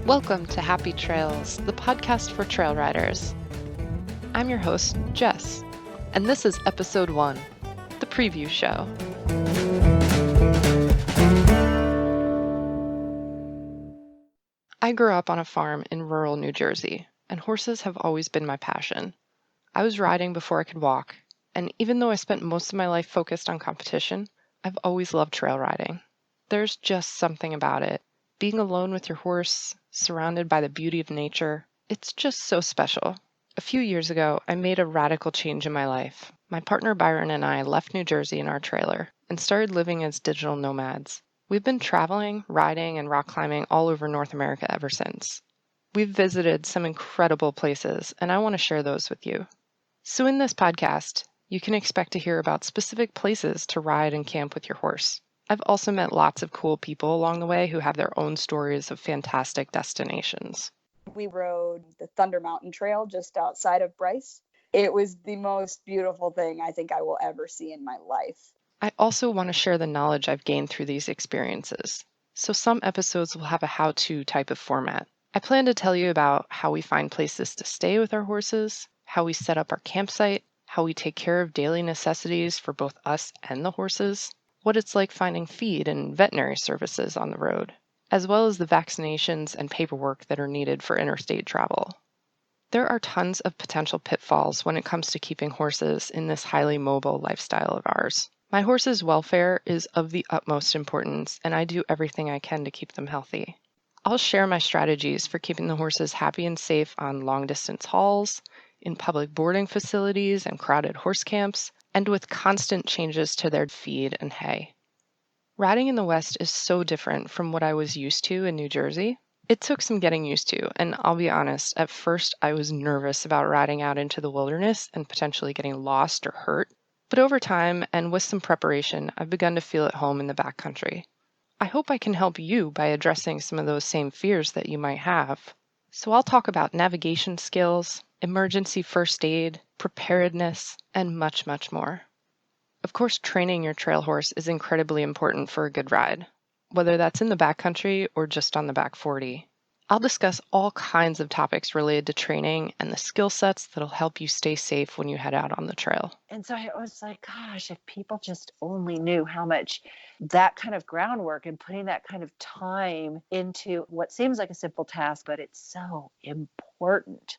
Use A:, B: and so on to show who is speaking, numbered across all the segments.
A: Welcome to Happy Trails, the podcast for trail riders. I'm your host, Jess, and this is episode 1, the preview show. I grew up on a farm in rural New Jersey, and horses have always been my passion. I was riding before I could walk, and even though I spent most of my life focused on competition, I've always loved trail riding. There's just something about it. Being alone with your horse, surrounded by the beauty of nature, it's just so special. A few years ago, I made a radical change in my life. My partner Byron and I left New Jersey in our trailer and started living as digital nomads. We've been traveling, riding, and rock climbing all over North America ever since. We've visited some incredible places, and I want to share those with you. So in this podcast, you can expect to hear about specific places to ride and camp with your horse. I've also met lots of cool people along the way who have their own stories of fantastic destinations.
B: We rode the Thunder Mountain Trail just outside of Bryce. It was the most beautiful thing I think I will ever see in my life.
A: I also want to share the knowledge I've gained through these experiences. So some episodes will have a how-to type of format. I plan to tell you about how we find places to stay with our horses, how we set up our campsite, how we take care of daily necessities for both us and the horses, what it's like finding feed and veterinary services on the road, as well as the vaccinations and paperwork that are needed for interstate travel. There are tons of potential pitfalls when it comes to keeping horses in this highly mobile lifestyle of ours. My horse's welfare is of the utmost importance, and I do everything I can to keep them healthy. I'll share my strategies for keeping the horses happy and safe on long-distance hauls, in public boarding facilities and crowded horse camps, and with constant changes to their feed and hay. Riding in the West is so different from what I was used to in New Jersey. It took some getting used to, and I'll be honest, at first I was nervous about riding out into the wilderness and potentially getting lost or hurt. But over time, and with some preparation, I've begun to feel at home in the backcountry. I hope I can help you by addressing some of those same fears that you might have. So I'll talk about navigation skills, emergency first aid, preparedness, and much, much more. Of course, training your trail horse is incredibly important for a good ride, whether that's in the backcountry or just on the back 40. I'll discuss all kinds of topics related to training and the skill sets that'll help you stay safe when you head out on the trail.
C: And so I was like, gosh, if people just only knew how much that kind of groundwork and putting that kind of time into what seems like a simple task, but it's so important.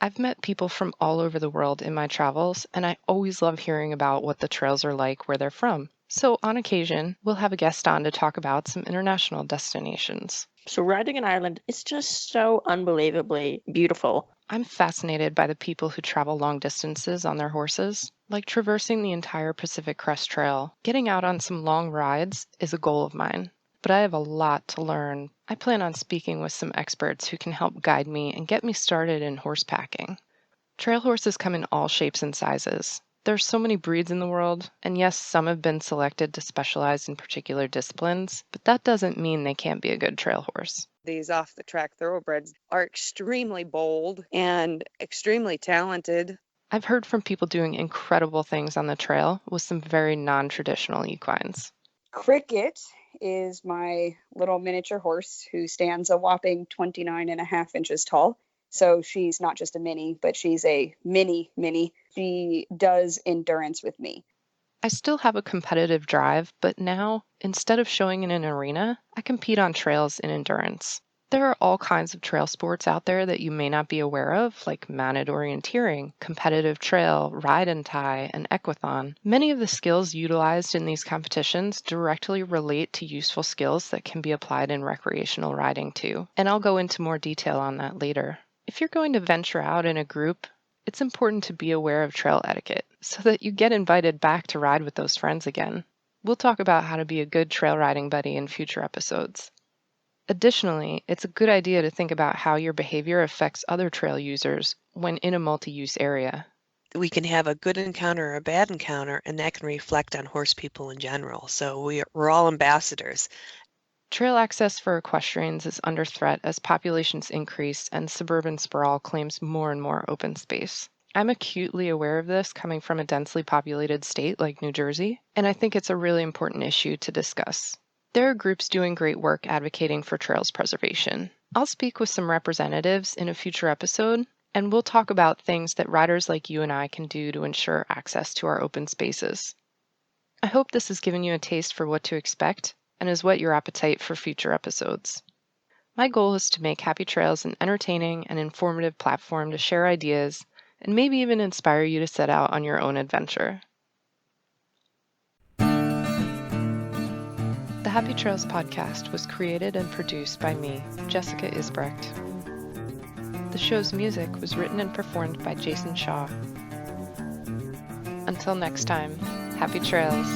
A: I've met people from all over the world in my travels, and I always love hearing about what the trails are like where they're from. So on occasion, we'll have a guest on to talk about some international destinations.
D: So riding in Ireland is just so unbelievably beautiful.
A: I'm fascinated by the people who travel long distances on their horses, like traversing the entire Pacific Crest Trail. Getting out on some long rides is a goal of mine, but I have a lot to learn. I plan on speaking with some experts who can help guide me and get me started in horse packing. Trail horses come in all shapes and sizes. There's so many breeds in the world, and yes, some have been selected to specialize in particular disciplines, but that doesn't mean they can't be a good trail horse.
E: These off-the-track thoroughbreds are extremely bold and extremely talented.
A: I've heard from people doing incredible things on the trail with some very non-traditional equines.
B: Cricket is my little miniature horse who stands a whopping 29.5 inches tall. So she's not just a mini, but she's a mini. She does endurance with me.
A: I still have a competitive drive, but now, instead of showing in an arena, I compete on trails in endurance. There are all kinds of trail sports out there that you may not be aware of, like mounted orienteering, competitive trail, ride and tie, and equithon. Many of the skills utilized in these competitions directly relate to useful skills that can be applied in recreational riding too, and I'll go into more detail on that later. If you're going to venture out in a group, it's important to be aware of trail etiquette so that you get invited back to ride with those friends again. We'll talk about how to be a good trail riding buddy in future episodes. Additionally, it's a good idea to think about how your behavior affects other trail users when in a multi-use area.
D: We can have a good encounter or a bad encounter, and that can reflect on horse people in general. So we're all ambassadors.
A: Trail access for equestrians is under threat as populations increase and suburban sprawl claims more and more open space. I'm acutely aware of this coming from a densely populated state like New Jersey, and I think it's a really important issue to discuss. There are groups doing great work advocating for trails preservation. I'll speak with some representatives in a future episode, and we'll talk about things that riders like you and I can do to ensure access to our open spaces. I hope this has given you a taste for what to expect and has whet your appetite for future episodes. My goal is to make Happy Trails an entertaining and informative platform to share ideas and maybe even inspire you to set out on your own adventure. The Happy Trails podcast was created and produced by me, Jessica Isbrecht. The show's music was written and performed by Jason Shaw. Until next time, happy trails.